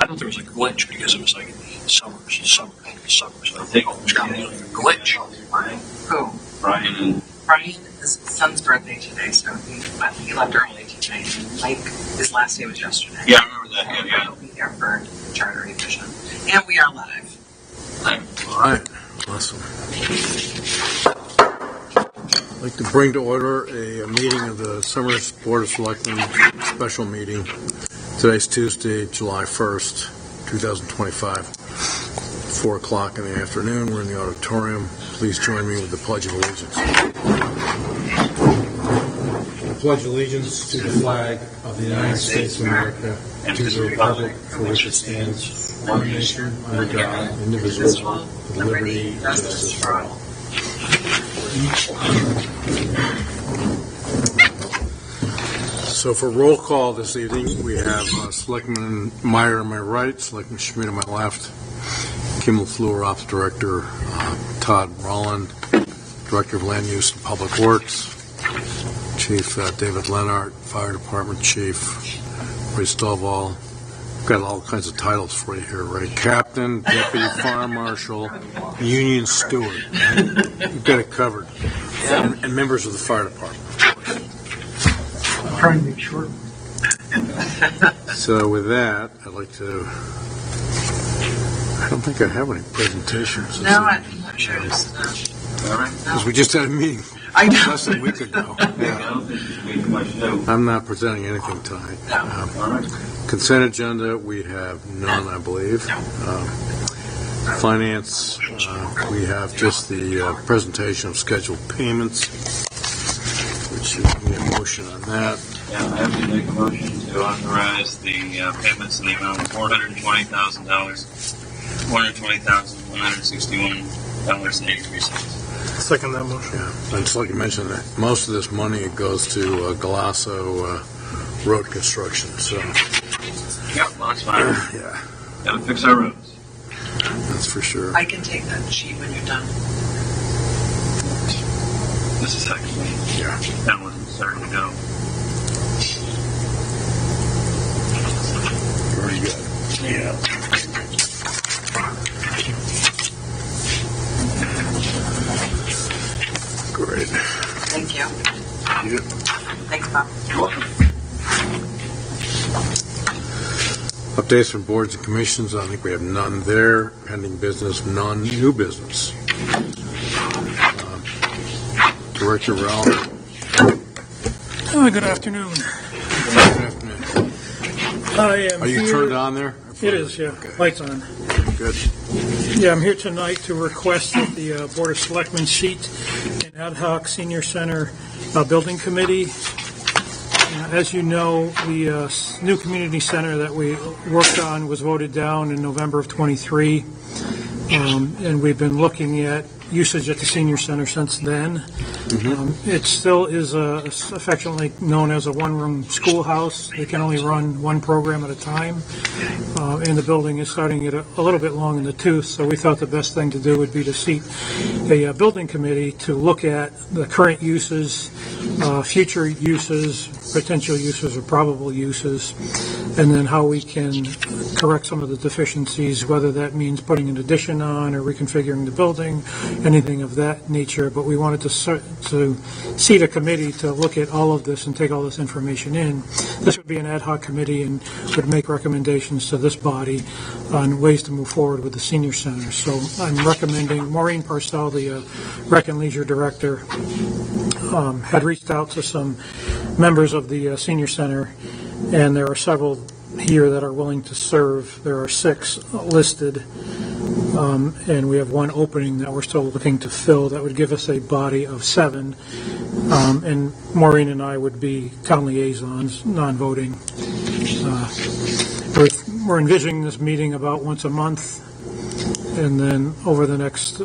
I thought there was a glitch because it was like summer. So I think it was kind of a glitch. Who? Brian. His son's birthday today, so he left early today. Mike, his last day was yesterday. Yeah, I remember that. Yeah. He'll be here for charter revision. And we are live. All right, awesome. I'd like to bring to order a meeting of the Summers Board of Selectmen special meeting. Today's Tuesday, July 1st, 2025, 4 o'clock in the afternoon. We're in the auditorium. Please join me with the Pledge of Allegiance. I pledge allegiance to the flag of the United States of America and to the republic for which it stands, one nation, under God, indivisible, with liberty and justice for all. So for roll call this evening, we have Selectman Meyer on my right, Selectman Schmidt on my left, Kim LaFleur, Ops Director, Todd Rolland, Director of Land Use and Public Works, Chief David Lennart, Fire Department Chief, Ray Stovall. We've got all kinds of titles for you here, Ray. Captain, Deputy Fire Marshal, Union Steward. We've got it covered. And members of the Fire Department. I'm trying to make sure. So with that, I'd like to... I don't think I have any presentations. No, I'm not sure. Because we just had a meeting less than a week ago. Yeah. I'm not presenting anything tonight. Consent agenda, we have none, I believe. Finance, we have just the presentation of scheduled payments, which you can get a motion on that. Yeah, I have to make a motion to authorize the payments in the amount of $420,000, $420,161.83. Second that motion. Yeah, and just like you mentioned, that most of this money goes to Galasso road construction. So. Yep, that's fine. Yeah. Gotta fix our roads. That's for sure. I can take that sheet when you're done. This is actually that one's starting to go. Very good. Yeah. Great. Thank you. Yeah. Thanks, Bob. You're welcome. Updates from boards and commissions. I think we have none there. Pending business, none. New business. Director Ralph. Good afternoon. Good afternoon. Are you turned on there? It is, yeah. Okay. Lights on. Good. Yeah, I'm here tonight to request that the Board of Selectmen seat an ad hoc senior center building committee. As you know, the new community center that we worked on was voted down in November of 23, and we've been looking at usage at the senior center since then. It still is affectionately known as a one-room schoolhouse. They can only run one program at a time, and the building is starting to get a little bit long in the tooth, so we thought the best thing to do would be to seat a building committee to look at the current uses, future uses, potential uses or probable uses, and then how we can correct some of the deficiencies, whether that means putting an addition on or reconfiguring the building, anything of that nature. But we wanted to seat a committee to look at all of this and take all this information in. This would be an ad hoc committee and would make recommendations to this body on ways to move forward with the senior center. So I'm recommending Maureen Parcell, the Rec and Leisure Director, had reached out to some members of the senior center, and there are several here that are willing to serve. There are 6 listed, and we have 1 opening that we're still looking to fill. That would give us a body of 7, and Maureen and I would be town liaisons, non-voting. We're envisioning this meeting about once a month, and then over the next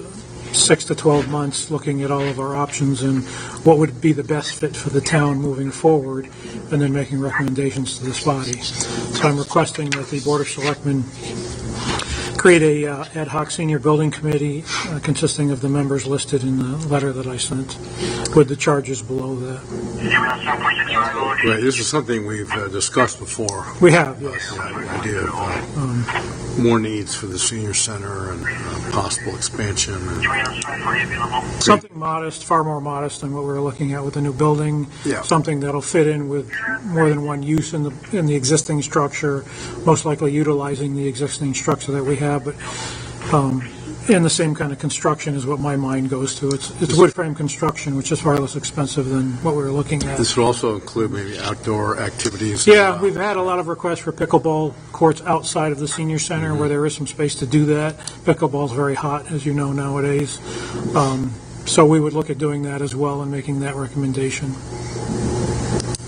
6 to 12 months, looking at all of our options and what would be the best fit for the town moving forward, and then making recommendations to this body. So I'm requesting that the Board of Selectmen create a ad hoc senior building committee consisting of the members listed in the letter that I sent, with the charges below that. Right, this is something we've discussed before. We have, yes. The idea of more needs for the senior center and possible expansion. Something modest, far more modest than what we're looking at with the new building. Yeah. Something that'll fit in with more than one use in the existing structure, most likely utilizing the existing structure that we have, but in the same kind of construction is what my mind goes to. It's wood frame construction, which is far less expensive than what we were looking at. This would also include maybe outdoor activities. Yeah, we've had a lot of requests for pickleball courts outside of the senior center where there is some space to do that. Pickleball's very hot, as you know, nowadays. So we would look at doing that as well and making that recommendation.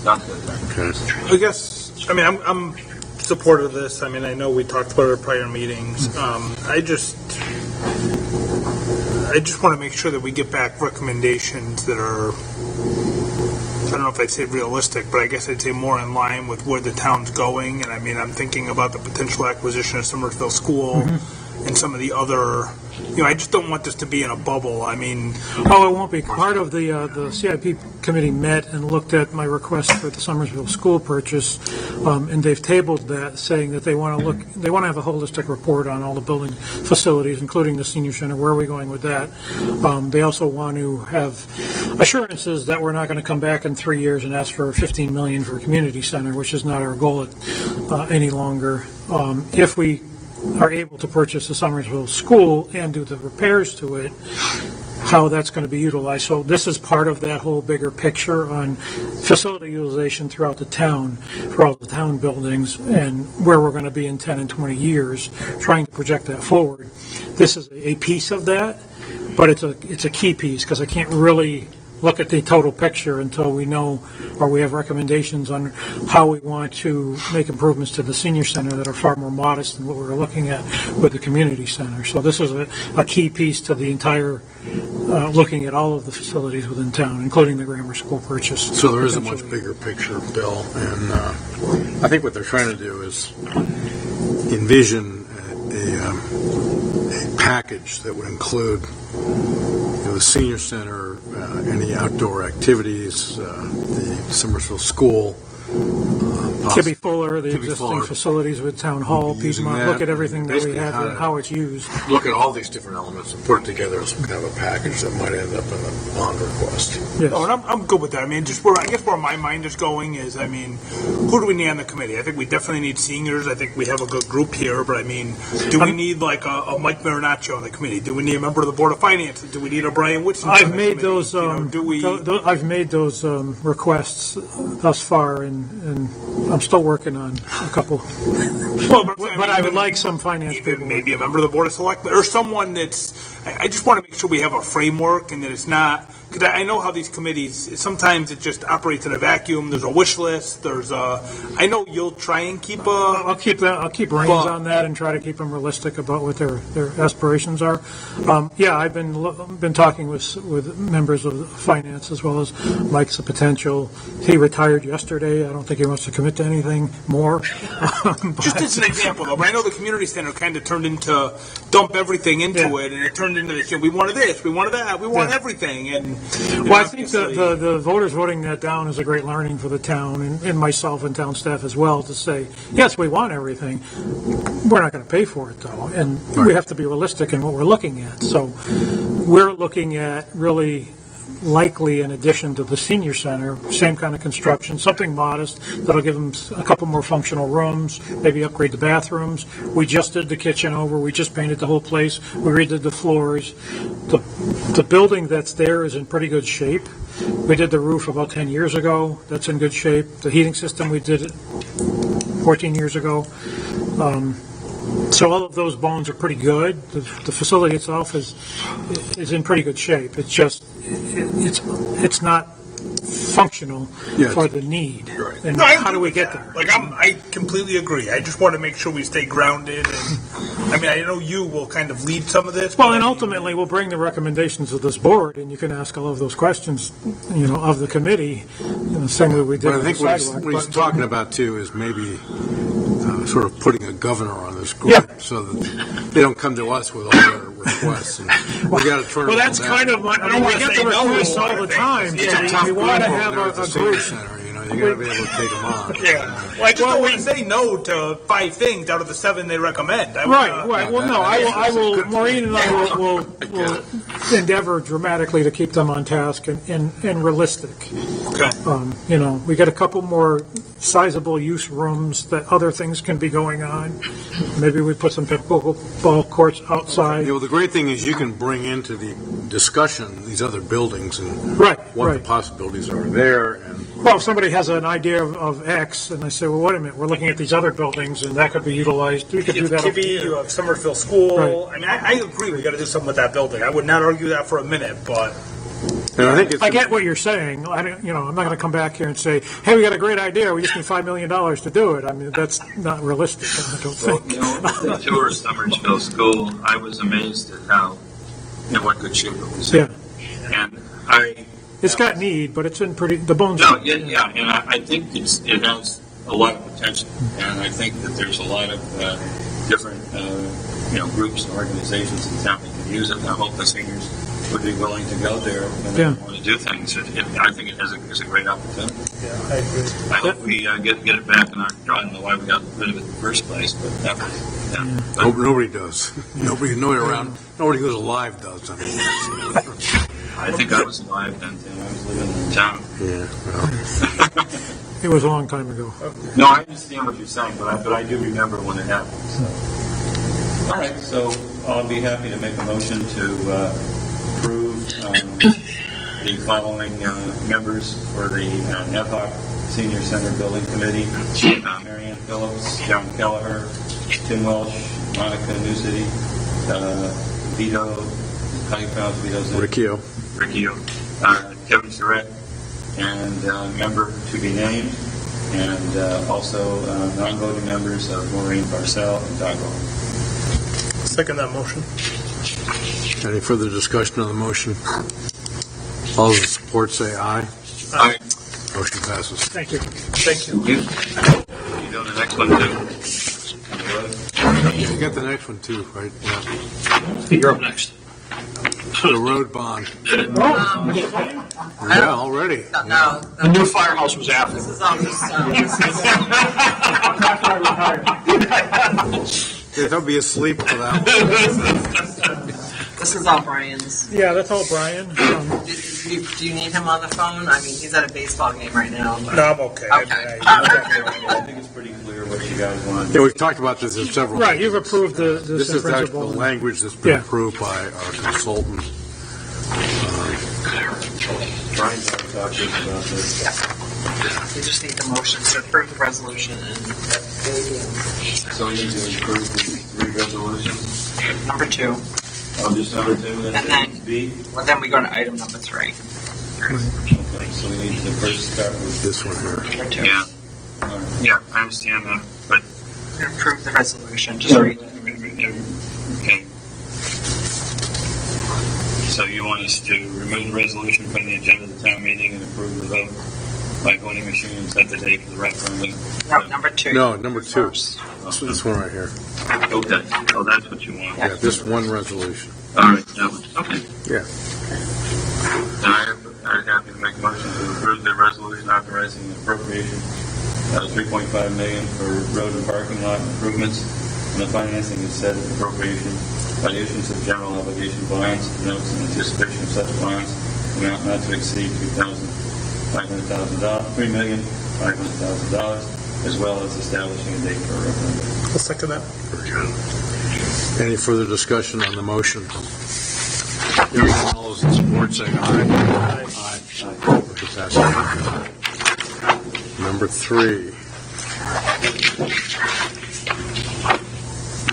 Okay. I guess, I mean, I'm supportive of this. I mean, I know we talked about it at prior meetings. I just want to make sure that we get back recommendations that are, I don't know if I'd say realistic, but I guess I'd say more in line with where the town's going. And I mean, I'm thinking about the potential acquisition of Somersville School and some of the other, I just don't want this to be in a bubble. I mean... Oh, it won't be. Part of the CIP committee met and looked at my request for the Somersville School purchase, and they've tabled that, saying that they want to have a holistic report on all the building facilities, including the senior center. Where are we going with that? They also want to have assurances that we're not going to come back in 3 years and ask for $15 million for a community center, which is not our goal any longer. If we are able to purchase the Somersville School and do the repairs to it, how that's going to be utilized. So this is part of that whole bigger picture on facility utilization throughout the town, for all the town buildings, and where we're going to be in 10 and 20 years, trying to project that forward. This is a piece of that, but it's a key piece, because I can't really look at the total picture until we know, or we have recommendations on how we want to make improvements to the senior center that are far more modest than what we were looking at with the community center. So this is a key piece to the entire, looking at all of the facilities within town, including the grammar school purchase. So there is a much bigger picture, Bill, and I think what they're trying to do is envision a package that would include the senior center, any outdoor activities, the Somersville School. Kibbe Fuller, the existing facilities with Town Hall, Piedmont, look at everything that we have and how it's used. Look at all these different elements and put it together as some kind of a package that might end up in a bond request. Yes. Oh, and I'm good with that. I mean, I guess where my mind is going is, I mean, who do we need on the committee? I think we definitely need seniors. I think we have a good group here, but I mean, do we need like a Mike Marinaccio on the committee? Do we need a member of the Board of Finance? Do we need a Brian Whitson? I've made those. I've made those requests thus far, and I'm still working on a couple. But I would like some finance people. Maybe a member of the Board of Selectmen, or someone that's. I just want to make sure we have a framework, and that it's not. Because I know how these committees, sometimes it just operates in a vacuum. There's a wish list. I know you'll try and keep a... I'll keep reins on that and try to keep them realistic about what their aspirations are. I've been talking with members of finance, as well as Mike's a potential. He retired yesterday. I don't think he wants to commit to anything more. Just as an example, though, but I know the community center kind of turned into dump everything into it, and it turned into this. We wanted this, we wanted that, we want everything, and. Well, I think the voters voting that down is a great learning for the town, and myself and town staff as well, to say, yes, we want everything. We're not going to pay for it, though, and we have to be realistic in what we're looking at. So we're looking at really likely in addition to the senior center, same kind of construction, something modest that'll give them a couple more functional rooms, maybe upgrade the bathrooms. We just did the kitchen over. We just painted the whole place. We redid the floors. The building that's there is in pretty good shape. We did the roof about 10 years ago. That's in good shape. The heating system, we did it 14 years ago. So all of those bones are pretty good. The facility itself is in pretty good shape. It's just it's not functional for the need. Right. And how do we get there? I completely agree. I just want to make sure we stay grounded. And I mean, I know you will kind of lead some of this. Well, and ultimately, we'll bring the recommendations of this board, and you can ask all of those questions, of the committee, in the same way we did. But I think what he's talking about too is maybe sort of putting a governor on this group Yeah. so that they don't come to us with all their requests. And we got to turn Well, them that's down. kind of, I mean, we get the requests all the time, It's a so tough we want to Over have there at the a senior group. center, you know, you got to be able to take them on. Yeah. Well, I just don't want to say no to 5 things out of the 7 they recommend. I Right, wanna- right, well, no, I will, Maureen and I will endeavor dramatically to keep them on task and realistic. Okay. You know, we got a couple more sizable use rooms that other things can be going on. Maybe we put some pickleball courts outside. You know, the great thing is you can bring into the discussion these other buildings and Right, what the right. possibilities are there. And Well, if somebody has an idea of X, and they say, well, wait a minute, we're looking at these other buildings, and that could be utilized, we could do that. over Kibbe, here. you have Somerville School. Right. I mean, I agree we got to do something with that building. I would not argue that for a minute, but and I think it's I get what you're saying. I don't, you know, I'm not going to come back here and say, hey, we got a great idea, we just need $5 million to do it. I mean, that's not realistic, I don't Well, think. you know, the tour of Summersville School, I was amazed at how, you know, what good shape it was in. Yeah. And I, It's got need, but it's in the bones. no, yeah, and I think it has a lot of potential. And I think that there's a lot of different, you know, groups and organizations in town that can use it. And I hope the seniors would be willing to go there when they Yeah. want to do things. I think it is a great opportunity. yeah, I agree. I hope we get it back in our, I don't know why we got rid of it in the first place, but that was, yeah. But nobody does. Nobody around. Nobody who's alive does. I mean, I think I was alive then, too. I was living in town. yeah. Well, It was a long time ago. No, I understand what you're saying, but I do remember when it happened. So. All right, so I'll be happy to make a motion to approve the following members for the NEPOC Senior Center Building Committee: Marianne Phillips, John Kelleher, Tim Welsh, Monica Newcity, Vito. How do you pronounce Vito's name? Riccio. Kevin Surratt, and member to be named, and also non-voting members of Maureen Barcel and Doug Roll. Second that motion. Any further discussion on the motion? All those in support say aye. Aye. Motion passes. Thank you. Thank you. You doing the next one too? You got the next one too, right? Yeah. You're up next. The road bond. Yeah, already. No, The new firehouse was after. this is all just, Yeah, they'll be asleep for that one. this is all Brian's. Yeah, that's all, Brian. Do you need him on the phone? I mean, he's at a baseball game right now. But... No, I'm okay. Okay. I think it's pretty clear what you guys want. Yeah, we've talked about this in several. Right, you've approved This this in is actually the principle. language that's been Yeah. approved by our consultant. Brian's already talked to us about this. We just need the motion to approve the resolution and So we need to approve the 3 resolutions. number 2. Oh, just number 2, And that's then- B. Well, then we go to item number 3. Okay, so we need to first start with, This one here. Number 2. yeah. Yeah, I understand that, but. We approve the resolution. Just read it. Okay. So you want us to remove the resolution from the agenda of the town meeting and approve the vote by voting machine and set the date for the referendum? No, number 2. No, number 2. First. So this one right here. Okay, oh, that's what you want. Yeah, this one resolution. All right, that one, okay. Yeah. Then I'm happy to make a motion to approve the resolution authorizing the appropriation of $3.5 million for road and parking lot improvements, and the financing is set at appropriation by the issuance of general obligation bonds, notes in anticipation of such bonds, amount not to exceed $3,500,000, as well as establishing a date for a referendum. I'll second that. Very good. Any further discussion on the motion? Hearing none, all those in support say aye. Aye. Motion passes. Number 3.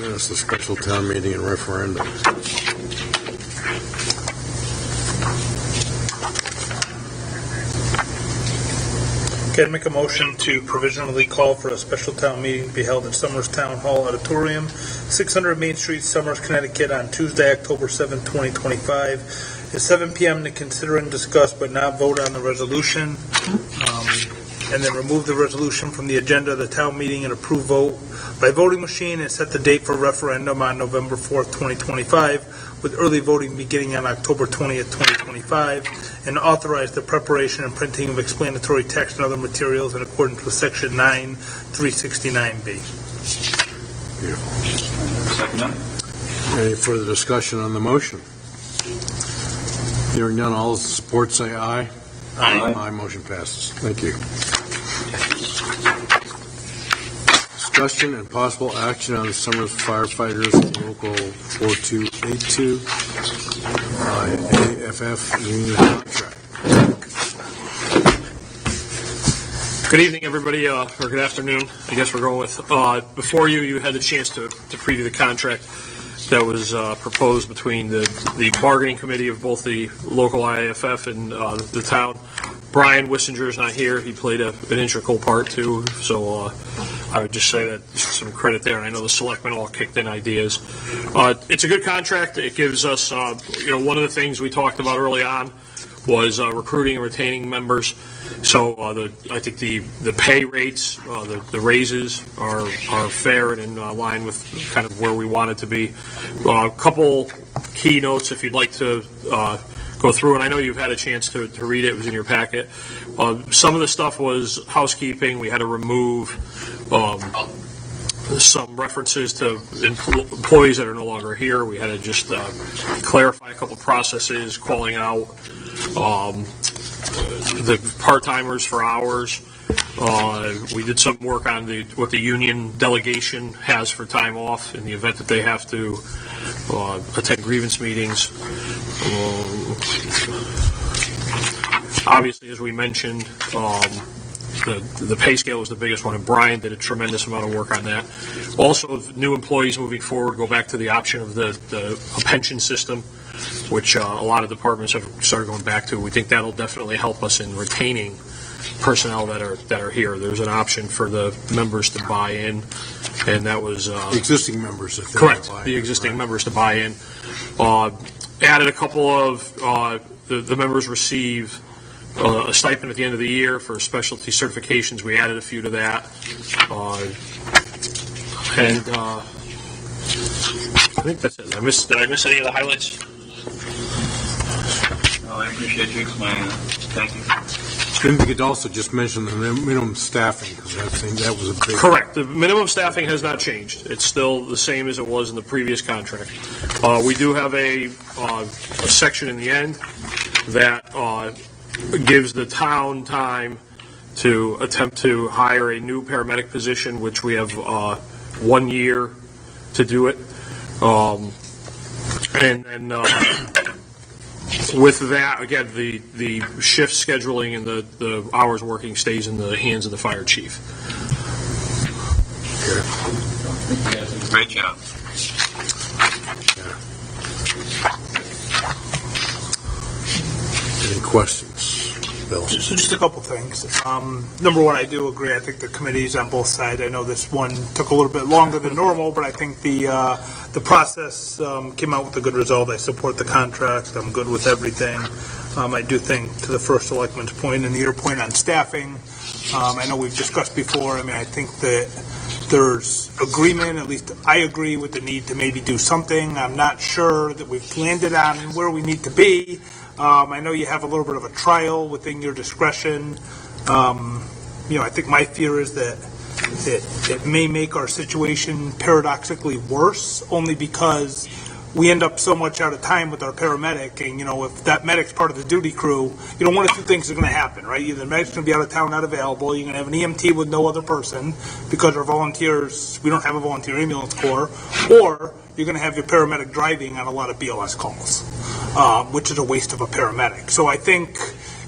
There's the special town meeting and referendum. Okay, I'd make a motion to provisionally call for a special town meeting to be held at Summers Town Hall Auditorium, 600 Main Street, Summers, Connecticut, on Tuesday, October 7, 2025, at 7 p.m. to consider and discuss but not vote on the resolution. and then remove the resolution from the agenda of the town meeting and approve vote by voting machine, and set the date for referendum on November 4th, 2025, with early voting beginning on October 20th, 2025, and authorize the preparation and printing of explanatory text and other materials in accordance with Section 9, 369B. Second that? Any further discussion on the motion? Hearing none, all those in support say aye. Aye. Aye, motion passes. Thank you. Discussion and possible action on the summer firefighters local 4282 AFF union contract. Good evening, everybody, or good afternoon. I guess we're going with, before you had the chance to preview the contract that was proposed between the bargaining committee of both the local IAFF and the town. Brian Wissinger is not here. He played an integral part too, so I would just say that some credit there. I know the selectmen all kicked in ideas. It's a good contract. It gives us, one of the things we talked about early on was recruiting and retaining members. So I think the pay rates, the raises are fair and in line with kind of where we want it to be. A couple key notes if you'd like to go through, and I know you've had a chance to read it. It was in your packet. Some of the stuff was housekeeping. We had to remove some references to employees that are no longer here. We had to just clarify a couple processes, calling out the part-timers for hours. We did some work on what the union delegation has for time off in the event that they have to attend grievance meetings. Obviously, as we mentioned, the pay scale was the biggest one, and Brian did a tremendous amount of work on that. Also, new employees moving forward go back to the option of a pension system, which a lot of departments have started going back to. We think that'll definitely help us in retaining personnel that are here. There's an option for the members to buy in, and that was The existing members. If they correct. buy The in, existing right. members to buy in. Added a couple of the members receive a stipend at the end of the year for specialty certifications. We added a few to that, and I think that's it. Did I miss any of the highlights? No, I appreciate you explaining that. Thank you. Maybe we could also just mention the minimum staffing, because that was a big... Correct. The minimum staffing has not changed. It's still the same as it was in the previous contract. We do have a section in the end that gives the town time to attempt to hire a new paramedic position, which we have 1 year to do it. And with that, again, the shift scheduling and the hours working stays in the hands of the fire chief. Great job. Any questions, Bill? So just a couple things. Number one, I do agree. I think the committee's on both sides. I know this one took a little bit longer than normal, but I think the process came out with a good result. I support the contract. I'm good with everything. I do think, to the first selectman's point and your point on staffing, I know we've discussed before. I mean, I think that there's agreement, at least I agree with the need to maybe do something. I'm not sure that we've landed on where we need to be. I know you have a little bit of a trial within your discretion. I think my fear is that it may make our situation paradoxically worse, only because we end up so much out of time with our paramedic, and if that medic's part of the duty crew, one of two things are going to happen, right? Either the medic's going to be out of town, not available, you're going to have an EMT with no other person because our volunteers, we don't have a volunteer ambulance corps, or you're going to have your paramedic driving on a lot of BLS calls, which is a waste of a paramedic. So I think,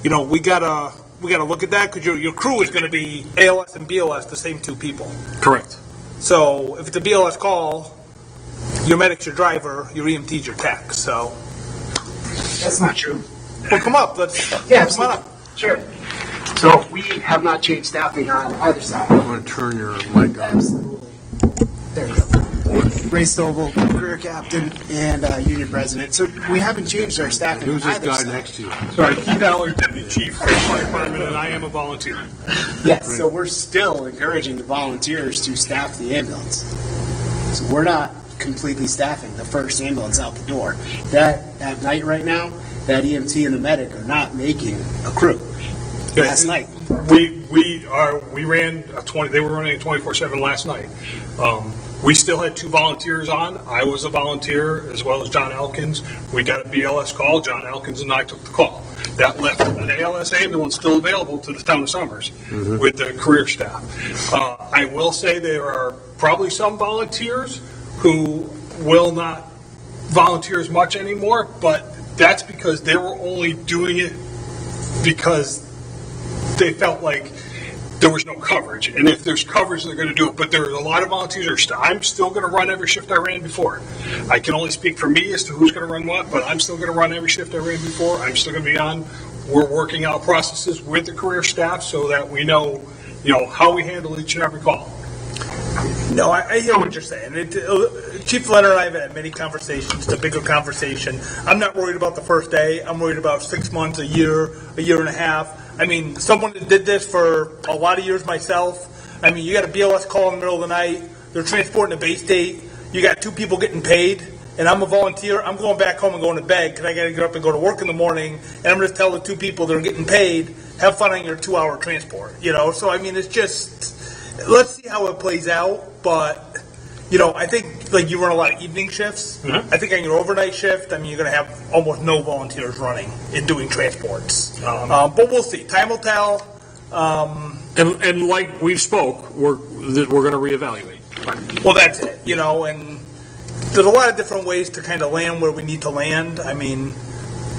we gotta look at that, because your crew is going to be ALS and BLS, the same two people. Correct. So if it's a BLS call, your medic's your driver, your EMT's your tech. So That's not true. well, come up. Let's Yeah, come on up. Sure. So we have not changed staffing on either side. I'm going to turn your mic on. Absolutely. There you go. Ray Stovall, career captain, and union president. So we haven't changed our staffing. Who's this either guy side. next to you? Sorry, Keith Allard, Deputy Chief, Fire Department, and I am a volunteer. Yes, so we're still encouraging the volunteers to staff the ambulance. So we're not completely staffing the first ambulance out the door. That, at night right now, that EMT and the medic are not making a crew. Last night. We ran a 20. They were running a 24/7 last night. We still had 2 volunteers on. I was a volunteer as well as John Elkins. We got a BLS call. John Elkins and I took the call. That left an ALS ambulance still available to the town of Somers with the career staff. I will say there are probably some volunteers who will not volunteer as much anymore, but that's because they were only doing it because they felt like there was no coverage. And if there's coverage, they're going to do it. But there are a lot of volunteers. I'm still going to run every shift I ran before. I can only speak for me as to who's going to run what, but I'm still going to run every shift I ran before. I'm still going to be on. We're working out processes with the career staff so that we know, how we handle each and every call. No, I hear what you're saying. Chief Leonard and I have had many conversations. It's a bigger conversation. I'm not worried about the first day. I'm worried about 6 months, a year and a half. I mean, someone that did this for a lot of years myself. I mean, you got a BLS call in the middle of the night. They're transporting a base date. You got 2 people getting paid. And I'm a volunteer. I'm going back home and going to bed because I got to get up and go to work in the morning. And I'm going to tell the 2 people that are getting paid, have fun on your 2-hour transport. So, I mean, it's just, let's see how it plays out. But, I think, like, you run a lot of evening shifts. Mm-hmm. I think on your overnight shift, I mean, you're going to have almost no volunteers running and doing transports. But we'll see. Time will tell. And like we've spoke, we're going to reevaluate. Well, that's it, and there's a lot of different ways to kind of land where we need to land. I mean,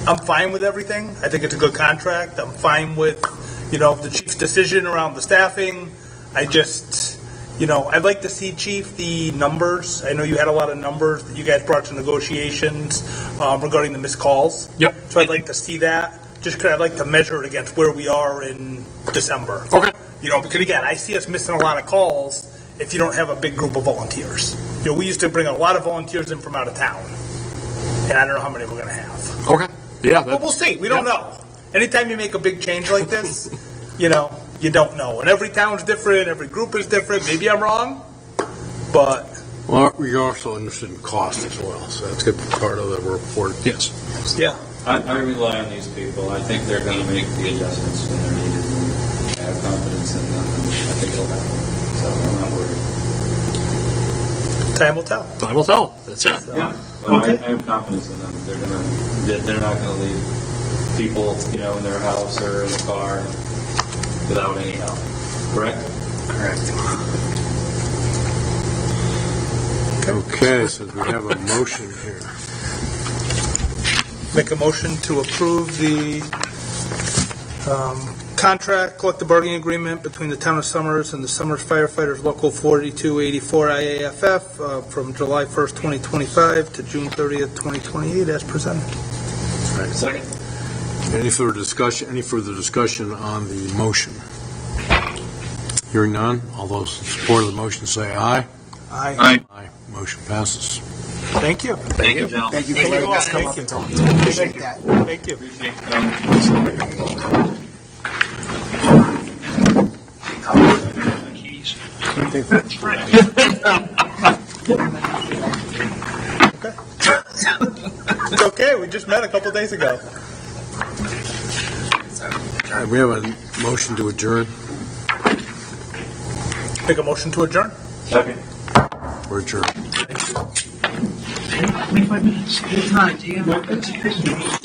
I'm fine with everything. I think it's a good contract. I'm fine with, the chief's decision around the staffing. I just, I'd like to see, Chief, the numbers. I know you had a lot of numbers that you guys brought to negotiations regarding the missed calls. Yep. So I'd like to see that, just because I'd like to measure it against where we are in December. Okay. Because again, I see us missing a lot of calls if you don't have a big group of volunteers. We used to bring a lot of volunteers in from out of town, and I don't know how many we're going to have. Okay. Yeah. But we'll see. We don't know. Anytime you make a big change like this, you don't know. And every town's different. Every group is different. Maybe I'm wrong, but... Well, we're also interested in cost as well, so that's going to be part of the report. Yes. Yeah. I rely on these people. I think they're going to make the adjustments when they're needed. I have confidence in them. I think it'll happen. So I'm not worried. Time will tell. Time will tell. That's it. Yeah. Well, I have confidence in them. They're not going to leave people, in their house or in the car without any help. Correct? Correct. Okay, so we have a motion here. Make a motion to approve the contract, collective bargaining agreement between the town of Somers and the Somers Firefighters Local 4284 IAFF from July 1st, 2025 to June 30th, 2028 as presented. Right. Second. Any further discussion on the motion? Hearing none, all those in support of the motion say aye. Aye. Aye. Motion passes. Thank you. Thank you, gentlemen. Thank you for letting us come up and talk to you. Appreciate that. Thank you. Appreciate it. It's okay. We just met a couple days ago. We have a motion to adjourn. Make a motion to adjourn. Second. We're adjourned. 25 minutes. Good time, DM.